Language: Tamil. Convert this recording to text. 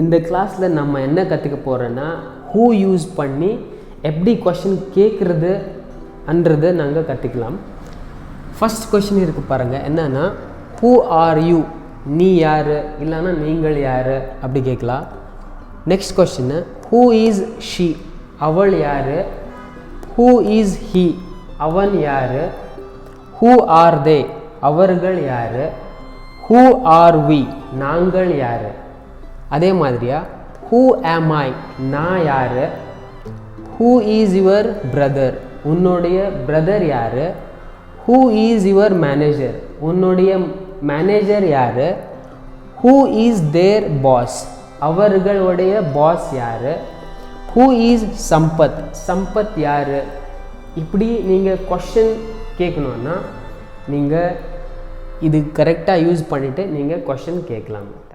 இந்த கிளாஸில் நம்ம என்ன கற்றுக்க போகிறோன்னா ஹூ யூஸ் பண்ணி எப்படி கொஷின் கேட்குறதுன்றது நாங்கள் கற்றுக்கலாம். ஃபஸ்ட் கொஷின் இருக்குது பாருங்கள், என்னென்னா ஹூ ஆர் யூ, நீ யார் இல்லைன்னா நீங்கள் யார் அப்படி கேட்கலாம். Next question who is she, அவள் யார். ஹூ இஸ் ஹீ, அவன் யார். ஹூ ஆர் தே, அவர்கள் யார். ஹூ ஆர் வி, நாங்கள் யார். அதே மாதிரியா ஹூ ஆம் ஐ, நான் யார். ஹூ இஸ் யுவர் பிரதர், உன்னுடைய பிரதர் யார். ஹூ இஸ் யுவர் மேனேஜர், உன்னுடைய மேனேஜர் யார். ஹூ இஸ் தேர் பாஸ், அவர்களுடைய பாஸ் யார். ஹூ இஸ் சம்பத், சம்பத் யார். இப்படி நீங்கள் கொஷின் கேட்கணுன்னா நீங்கள் இது கரெக்டாக யூஸ் பண்ணிவிட்டு நீங்கள் கொஷின் கேட்கலாம்.